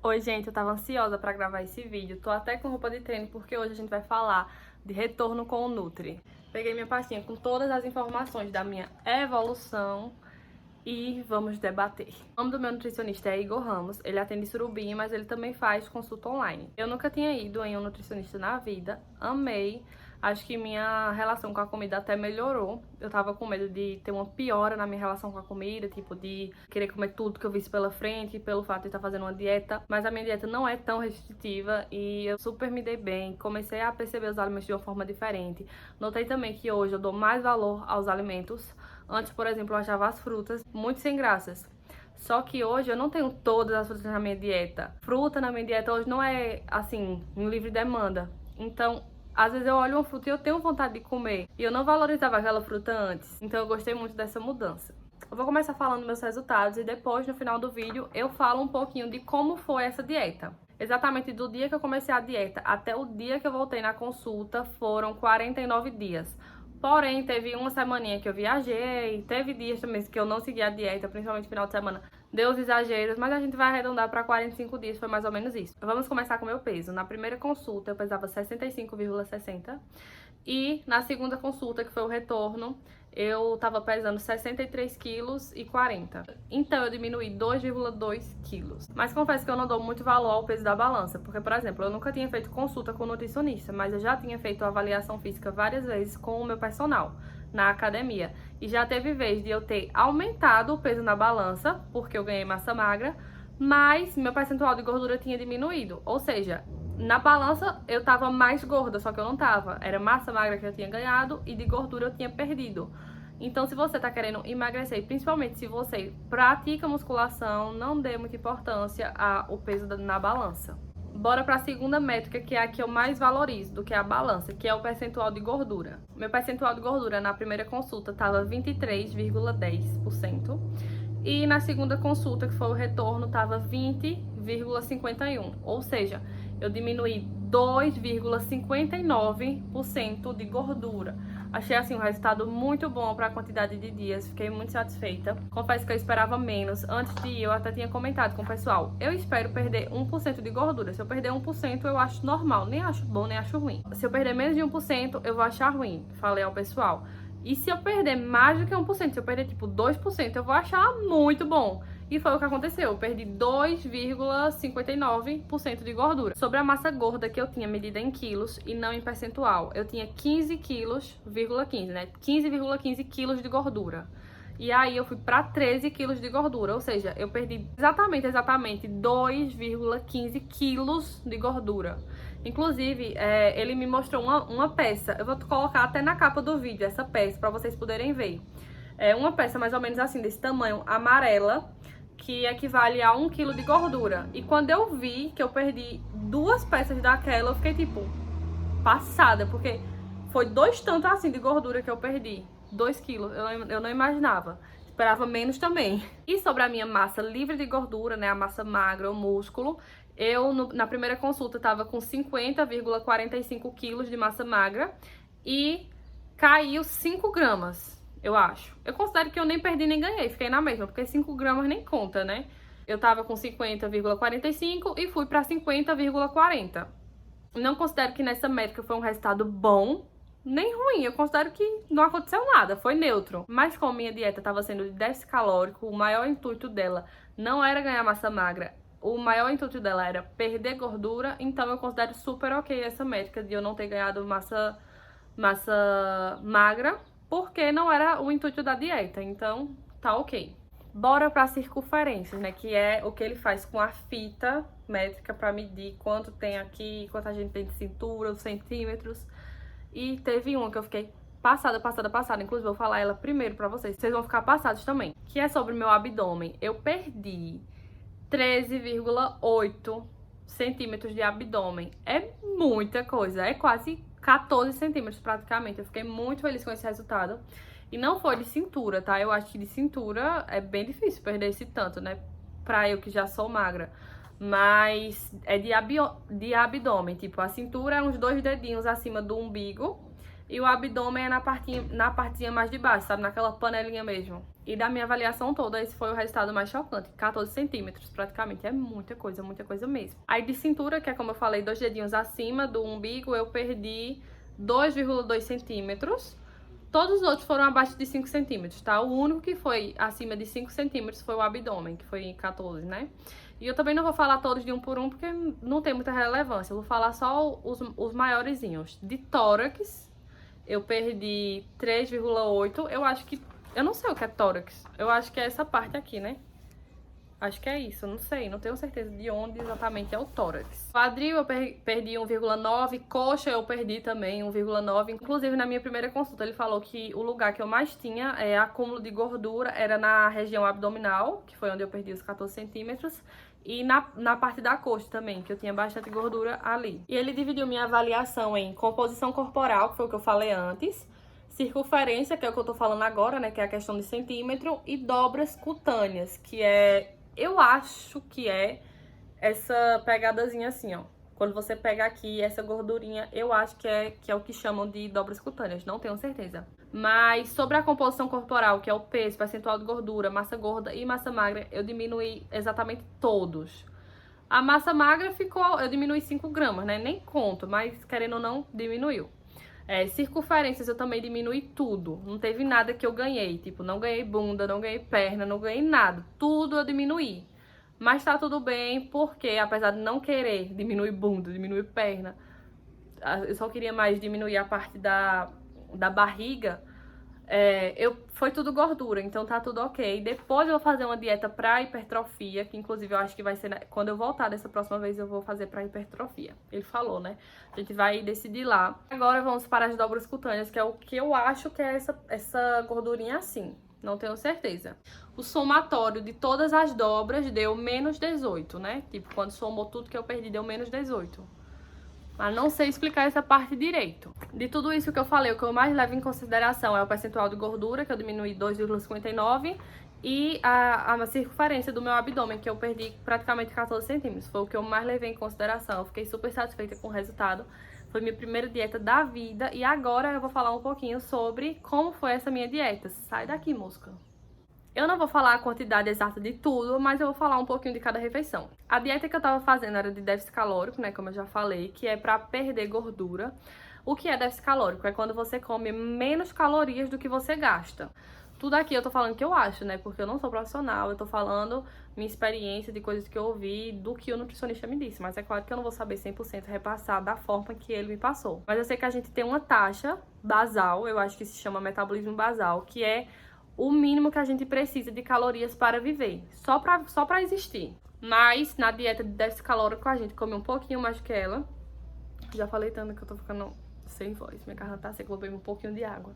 Oi, gente, eu tava ansiosa pra gravar esse vídeo. Tô até com roupa de treino porque hoje a gente vai falar de retorno com o Nutri. Peguei minha pastinha com todas as informações da minha evolução e vamos debater. O nome do meu nutricionista é Igor Ramos, ele atende Surubim, mas ele também faz consulta online. Eu nunca tinha ido em um nutricionista na vida, amei. Acho que minha relação com a comida até melhorou. Eu tava com medo de ter uma piora na minha relação com a comida, tipo de querer comer tudo que eu visse pela frente, pelo fato de estar fazendo uma dieta. Mas a minha dieta não é tão restritiva e eu super me dei bem. Comecei a perceber os alimentos de uma forma diferente. Notei também que hoje eu dou mais valor aos alimentos. Antes, por exemplo, eu achava as frutas muito sem graças. Só que hoje eu não tenho todas as frutas na minha dieta. Fruta na minha dieta hoje não é, assim, em livre demanda. Então, às vezes eu olho uma fruta e eu tenho vontade de comer. E eu não valorizava aquela fruta antes. Então eu gostei muito dessa mudança. Eu vou começar falando meus resultados e depois, no final do vídeo, eu falo um pouquinho de como foi essa dieta. Exatamente do dia que eu comecei a dieta até o dia que eu voltei na consulta foram 49 dias. Porém, teve uma semaninha que eu viajei, teve dias também que eu não segui a dieta, principalmente no final de semana. Deu os exageros, mas a gente vai arredondar para 45 dias, foi mais ou menos isso. Vamos começar com o meu peso. Na primeira consulta eu pesava 65,60 e na segunda consulta, que foi o retorno, eu tava pesando 63 quilos e 40. Então eu diminuí 2,2 quilos. Mas confesso que eu não dou muito valor ao peso da balança, porque, por exemplo, eu nunca tinha feito consulta com nutricionista, mas eu já tinha feito avaliação física várias vezes com o meu personal na academia. E já teve vez de eu ter aumentado o peso na balança, porque eu ganhei massa magra, mas meu percentual de gordura tinha diminuído. Ou seja, na balança eu tava mais gorda, só que eu não tava. Era massa magra que eu tinha ganhado e de gordura eu tinha perdido. Então, se você tá querendo emagrecer, principalmente se você pratica musculação, não dê muita importância ao peso na balança. Bora para a segunda métrica, que é a que eu mais valorizo do que a balança, que é o percentual de gordura. Meu percentual de gordura na primeira consulta estava 23,10%. E na segunda consulta, que foi o retorno, estava 20,51%. Ou seja, eu diminuí 2,59% de gordura. Achei assim um resultado muito bom para a quantidade de dias, fiquei muito satisfeita. Confesso que eu esperava menos. Antes de ir, eu até tinha comentado com o pessoal, eu espero perder 1% de gordura. Se eu perder 1%, eu acho normal, nem acho bom, nem acho ruim. Se eu perder menos de 1%, eu vou achar ruim, falei ao pessoal. E se eu perder mais do que 1%, se eu perder tipo 2%, eu vou achar muito bom. E foi o que aconteceu, eu perdi 2,59% de gordura. Sobre a massa gorda que eu tinha medida em quilos e não em percentual, eu tinha 15 quilos, 15, né? 15,15 quilos de gordura. E aí eu fui pra 13 quilos de gordura, ou seja, eu perdi exatamente 2,15 quilos de gordura. Inclusive, ele me mostrou uma peça, eu vou colocar até na capa do vídeo essa peça pra vocês poderem ver. É uma peça mais ou menos assim, desse tamanho, amarela, que equivale a 1 quilo de gordura. E quando eu vi que eu perdi 2 peças daquela, eu fiquei tipo, passada, porque foi 2 tantos assim de gordura que eu perdi. 2 quilos, eu não imaginava. Esperava menos também. E sobre a minha massa livre de gordura, né, a massa magra, o músculo, eu na primeira consulta tava com 50,45 quilos de massa magra e caiu 5 gramas. Eu acho. Eu considero que eu nem perdi nem ganhei, fiquei na mesma, porque 5 gramas nem conta, né? Eu tava com 50,45 e fui pra 50,40. Não considero que nessa métrica foi um resultado bom, nem ruim. Eu considero que não aconteceu nada, foi neutro. Mas como minha dieta tava sendo de déficit calórico, o maior intuito dela não era ganhar massa magra, o maior intuito dela era perder gordura, então eu considero super ok essa métrica de eu não ter ganhado massa magra, porque não era o intuito da dieta, então tá ok. Bora para circunferências, né, que é o que ele faz com a fita métrica para medir quanto tem aqui, quanto a gente tem de cintura, os centímetros. E teve uma que eu fiquei passada, inclusive vou falar ela primeiro para vocês vão ficar passados também, que é sobre o meu abdômen. Eu perdi 13,8 centímetros de abdômen. É muita coisa, é quase 14 centímetros praticamente. Eu fiquei muito feliz com esse resultado. E não foi de cintura, tá? Eu acho que de cintura é bem difícil perder esse tanto, né? Pra eu que já sou magra. Mas é de abdômen. Tipo, a cintura é uns 2 dedinhos acima do umbigo. e o abdômen é na partezinha mais de baixo, sabe? Naquela panelinha mesmo. E da minha avaliação toda, esse foi o resultado mais chocante. 14 centímetros, praticamente. É muita coisa mesmo. Aí de cintura, que é como eu falei, 2 dedinhos acima do umbigo, eu perdi 2,2 centímetros. Todos os outros foram abaixo de 5 centímetros, tá? O único que foi acima de 5 centímetros foi o abdômen, que foi 14, né? E eu também não vou falar todos de um por um, porque não tem muita relevância. Eu vou falar só os maiorzinhos. De tórax, eu perdi 3,8. Eu acho que... Eu não sei o que é tórax. Eu acho que é essa parte aqui, né? Acho que é isso, não sei, não tenho certeza de onde exatamente é o tórax. Quadril eu perdi 1,9, coxa eu perdi também 1,9. Inclusive, na minha primeira consulta, ele falou que o lugar que eu mais tinha acúmulo de gordura era na região abdominal, que foi onde eu perdi os 14 centímetros, e na parte da coxa também, que eu tinha bastante gordura ali. E ele dividiu minha avaliação em composição corporal, que foi o que eu falei antes, circunferência, que é o que eu tô falando agora, né, que é a questão de centímetro, e dobras cutâneas, que é... Eu acho que é essa pegadazinha assim, ó. Quando você pega aqui essa gordurinha, eu acho que é o que chamam de dobras cutâneas, não tenho certeza. Mas sobre a composição corporal, que é o peso, percentual de gordura, massa gorda e massa magra, eu diminuí exatamente todos. A massa magra eu diminui 5 gramas, né? Nem conto, mas querendo ou não, diminuiu. Circunferências eu também diminui tudo. Não teve nada que eu ganhei. Tipo, não ganhei bunda, não ganhei perna, não ganhei nada. Tudo eu diminuí. Mas tá tudo bem, porque apesar de não querer diminuir bunda, diminuir perna, eu só queria mais diminuir a parte da barriga. Foi tudo gordura, então tá tudo ok. Depois eu vou fazer uma dieta pra hipertrofia, que inclusive eu acho que vai ser... Quando eu voltar dessa próxima vez, eu vou fazer pra hipertrofia. Ele falou, né? A gente vai decidir lá. Agora vamos para as dobras cutâneas, que é o que eu acho que é essa gordurinha assim. Não tenho certeza. O somatório de todas as dobras deu menos 18, né? Tipo, quando somou tudo que eu perdi, deu menos 18. Mas não sei explicar essa parte direito. De tudo isso que eu falei, o que eu mais levo em consideração é o percentual de gordura, que eu diminui 2,59, e a circunferência do meu abdômen, que eu perdi praticamente 14 centímetros. Foi o que eu mais levei em consideração. Eu fiquei super satisfeita com o resultado. Foi minha primeira dieta da vida. E agora eu vou falar um pouquinho sobre como foi essa minha dieta. Sai daqui, mosca. Eu não vou falar a quantidade exata de tudo, mas eu vou falar um pouquinho de cada refeição. A dieta que eu tava fazendo era de déficit calórico, né, como eu já falei, que é pra perder gordura. O que é déficit calórico? É quando você come menos calorias do que você gasta. Tudo aqui eu tô falando que eu acho, né, porque eu não sou profissional, eu tô falando minha experiência de coisas que eu ouvi, do que o nutricionista me disse. Mas é claro que eu não vou saber 100% repassar da forma que ele me passou. Mas eu sei que a gente tem uma taxa basal, eu acho que se chama metabolismo basal, que é o mínimo que a gente precisa de calorias para viver, só pra existir. Mas na dieta de déficit calórico a gente come um pouquinho mais que ela. Já falei tanto que eu tô ficando sem voz, minha garganta tá seca, vou beber um pouquinho de água.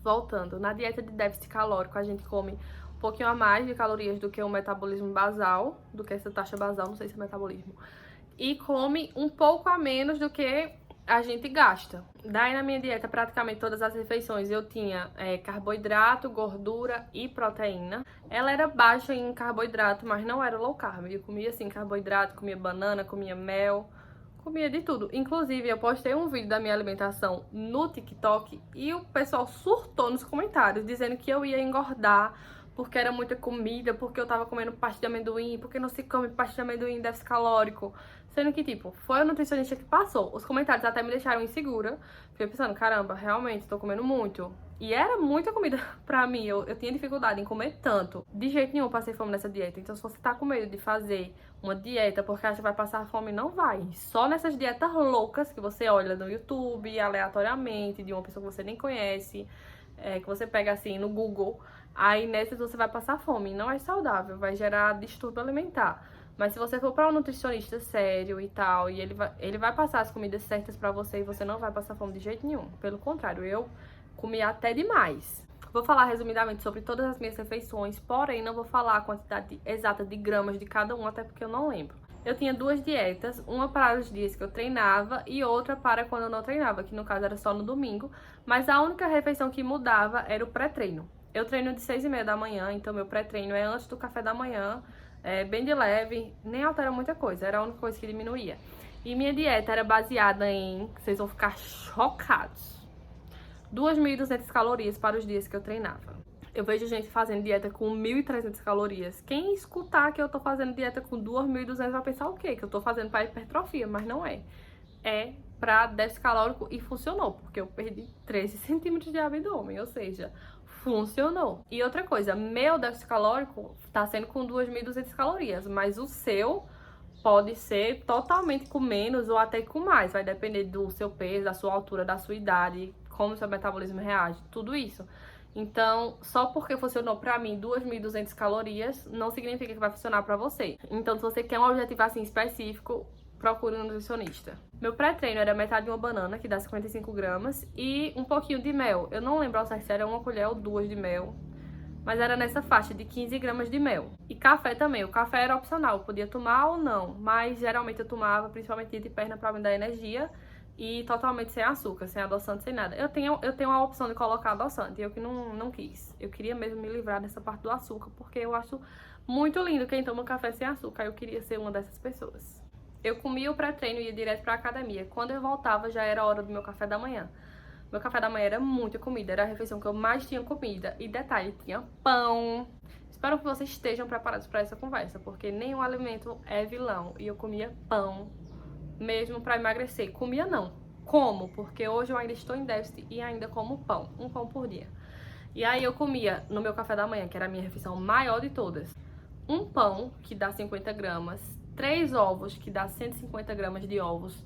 Voltando, na dieta de déficit calórico a gente come um pouquinho a mais de calorias do que o metabolismo basal, do que essa taxa basal, não sei se é metabolismo. E come um pouco a menos do que a gente gasta. Daí na minha dieta, praticamente todas as refeições eu tinha carboidrato, gordura e proteína. Ela era baixa em carboidrato, mas não era low carb. Eu comia assim carboidrato, comia banana, comia mel, comia de tudo. Inclusive eu postei um vídeo da minha alimentação no TikTok e o pessoal surtou nos comentários, dizendo que eu ia engordar porque era muita comida, porque eu tava comendo pasta de amendoim, porque não se come pasta de amendoim, déficit calórico. Sendo que, tipo, foi o nutricionista que passou. Os comentários até me deixaram insegura. Fiquei pensando, caramba, realmente, tô comendo muito. E era muita comida pra mim. Eu tinha dificuldade em comer tanto. De jeito nenhum passei fome nessa dieta. Então, se você tá com medo de fazer uma dieta porque acha que vai passar fome, não vai. Só nessas dietas loucas que você olha no YouTube, aleatoriamente, de uma pessoa que você nem conhece, que você pega assim no Google. Aí nessas você vai passar fome. Não é saudável, vai gerar distúrbio alimentar. Mas se você for para um nutricionista sério e tal, e ele vai passar as comidas certas pra você e você não vai passar fome de jeito nenhum. Pelo contrário, eu comi até demais. Vou falar resumidamente sobre todas as minhas refeições, porém não vou falar a quantidade exata de gramas de cada um, até porque eu não lembro. Eu tinha duas dietas, uma para os dias que eu treinava e outra para quando eu não treinava, que no caso era só no domingo, mas a única refeição que mudava era o pré-treino. Eu treino de 6h30 da manhã, então meu pré-treino é antes do café da manhã, bem de leve, nem altera muita coisa, era a única coisa que diminuía. E minha dieta era baseada em, vocês vão ficar chocados, 2.200 calorias para os dias que eu treinava. Eu vejo gente fazendo dieta com 1.300 calorias. Quem escutar que eu tô fazendo dieta com 2.200 vai pensar o quê? Que eu tô fazendo para hipertrofia, mas não é. É para déficit calórico e funcionou, porque eu perdi 13 centímetros de abdômen, ou seja, funcionou. E outra coisa, meu déficit calórico tá sendo com 2.200 calorias, mas o seu pode ser totalmente com menos ou até com mais. Vai depender do seu peso, da sua altura, da sua idade, como o seu metabolismo reage, tudo isso. Então, só porque funcionou pra mim 2.200 calorias, não significa que vai funcionar pra você. Então, se você quer um objetivo assim específico, procure um nutricionista. Meu pré-treino era metade de uma banana, que dá 55 gramas, e um pouquinho de mel. Eu não lembro ao certo se era uma colher ou duas de mel, mas era nessa faixa de 15 gramas de mel. E café também. O café era opcional, eu podia tomar ou não, mas geralmente eu tomava, principalmente dia de perna, pra me dar energia. E totalmente sem açúcar, sem adoçante, sem nada. Eu tenho a opção de colocar adoçante, eu que não quis. Eu queria mesmo me livrar dessa parte do açúcar, porque eu acho muito lindo quem toma café sem açúcar. Eu queria ser uma dessas pessoas. Eu comia o pré-treino e ia direto pra academia. Quando eu voltava, já era a hora do meu café da manhã. Meu café da manhã era muita comida, era a refeição que eu mais tinha comida. E detalhe, tinha pão. Espero que vocês estejam preparados para essa conversa, porque nenhum alimento é vilão. E eu comia pão, mesmo para emagrecer. Comia não, como, porque hoje eu ainda estou em déficit e ainda como pão, um pão por dia. E aí eu comia no meu café da manhã, que era a minha refeição maior de todas, um pão, que dá 50 gramas, 3 ovos, que dá 150 gramas de ovos,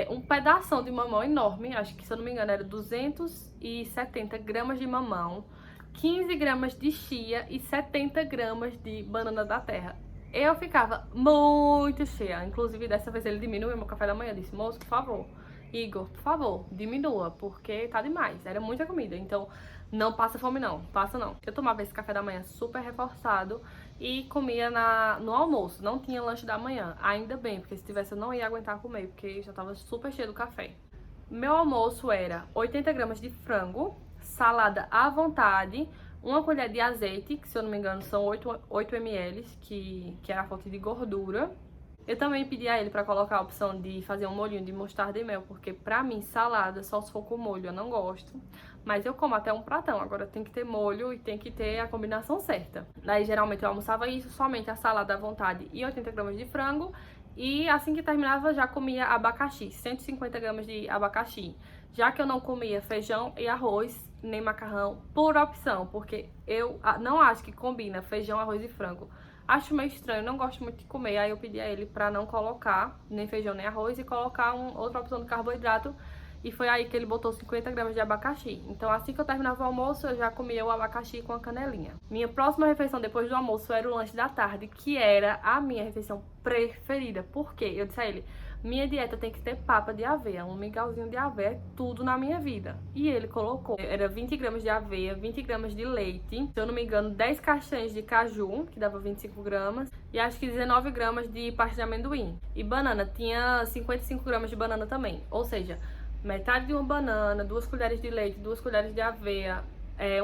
um pedação de mamão enorme, acho que se eu não me engano era 270 gramas de mamão, 15 gramas de chia e 70 gramas de banana da terra. Eu ficava muito cheia. Inclusive, dessa vez ele diminuiu meu café da manhã. Disse, moço, por favor, Igor, por favor, diminua, porque tá demais. Era muita comida, então não passa fome não, passa não. Eu tomava esse café da manhã super reforçado e comia no almoço. Não tinha lanche da manhã, ainda bem, porque se tivesse eu não ia aguentar comer, porque já tava super cheio do café. Meu almoço era 80 gramas de frango, salada à vontade, uma colher de azeite, que se eu não me engano são 8 ml, que era a fonte de gordura. Eu também pedi a ele para colocar a opção de fazer um molhinho de mostarda e mel, porque pra mim salada só se for com molho eu não gosto. Mas eu como até um pratão, agora tem que ter molho e tem que ter a combinação certa. Daí geralmente eu almoçava isso, somente a salada à vontade e 80 gramas de frango. E assim que terminava já comia abacaxi, 150 gramas de abacaxi. Já que eu não comia feijão e arroz, nem macarrão, por opção, porque eu não acho que combina feijão, arroz e frango. Acho meio estranho, não gosto muito de comer, aí eu pedi a ele pra não colocar nem feijão nem arroz e colocar outra opção de carboidrato. E foi aí que ele botou 50 gramas de abacaxi. Então assim que eu terminava o almoço, eu já comia o abacaxi com a canelinha. Minha próxima refeição depois do almoço era o lanche da tarde, que era a minha refeição preferida. Por quê? Eu disse a ele, minha dieta tem que ter papa de aveia, um mingauzinho de aveia, é tudo na minha vida. E ele colocou, era 20 gramas de aveia, 20 gramas de leite, se eu não me engano 10 castanhas de caju, que dava 25 gramas, e acho que 19 gramas de pasta de amendoim. E banana, tinha 55 gramas de banana também, ou seja, metade de uma banana, 2 colheres de leite, 2 colheres de aveia,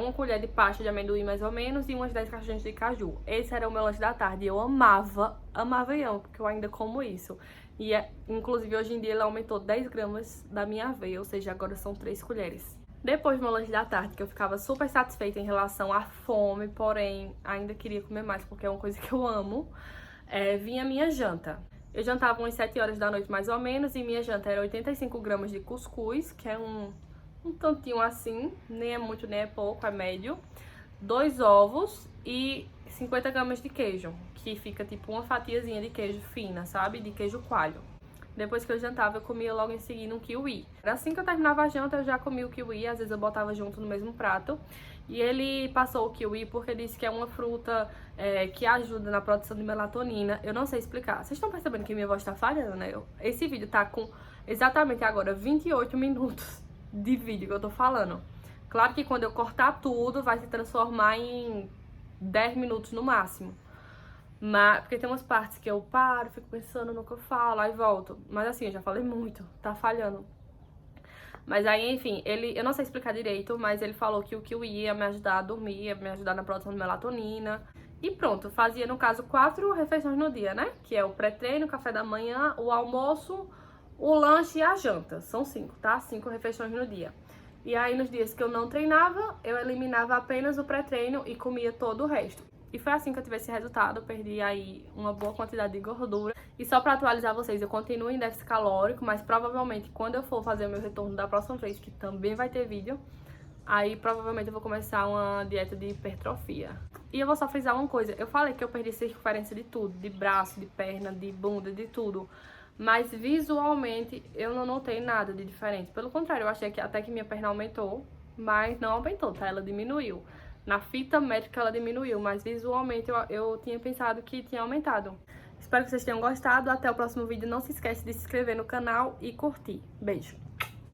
uma colher de pasta de amendoim mais ou menos e umas 10 caixinhas de caju. Esse era o meu lanche da tarde. Eu amava porque eu ainda como isso. E inclusive hoje em dia ele aumentou 10 gramas da minha aveia, ou seja, agora são 3 colheres. Depois do meu lanche da tarde, que eu ficava super satisfeita em relação à fome, porém ainda queria comer mais porque é uma coisa que eu amo, vinha a minha janta. Eu jantava umas 7 horas da noite mais ou menos e minha janta era 85 gramas de cuscuz, que é um tantinho assim, nem é muito nem é pouco, é médio. 2 ovos e 50 gramas de queijo, que fica tipo uma fatiazinha de queijo fina, sabe? De queijo coalho. Depois que eu jantava, eu comia logo em seguida um kiwi. Assim que eu terminava a janta, eu já comia o kiwi, às vezes eu botava junto no mesmo prato. E ele passou o kiwi porque disse que é uma fruta que ajuda na produção de melatonina. Eu não sei explicar. Vocês estão percebendo que minha voz tá falhando, né? Esse vídeo tá com exatamente agora 28 minutos de vídeo que eu tô falando. Claro que quando eu cortar tudo, vai se transformar em 10 minutos no máximo. Mas, porque tem umas partes que eu paro, fico pensando no que eu falo, aí volto. Mas assim, eu já falei muito, tá falhando. Mas aí, enfim, eu não sei explicar direito, mas ele falou que o kiwi ia me ajudar a dormir, ia me ajudar na produção de melatonina. E pronto, fazia no caso 4 refeições no dia, né? Que é o pré-treino, o café da manhã, o almoço, o lanche e a janta. São 5, tá? 5 refeições no dia. E aí nos dias que eu não treinava, eu eliminava apenas o pré-treino e comia todo o resto. E foi assim que eu tive esse resultado, eu perdi aí uma boa quantidade de gordura. E só pra atualizar vocês, eu continuo em déficit calórico, mas provavelmente quando eu for fazer o meu retorno da próxima vez, que também vai ter vídeo, aí provavelmente eu vou começar uma dieta de hipertrofia. E eu vou só frisar uma coisa, eu falei que eu perdi circunferência de tudo, de braço, de perna, de bunda, de tudo. Mas visualmente eu não notei nada de diferente. Pelo contrário, eu achei que até que minha perna aumentou, mas não aumentou, tá? Ela diminuiu. Na fita métrica ela diminuiu, mas visualmente eu tinha pensado que tinha aumentado. Espero que vocês tenham gostado. Até o próximo vídeo. Não se esquece de se inscrever no canal e curtir. Beijo!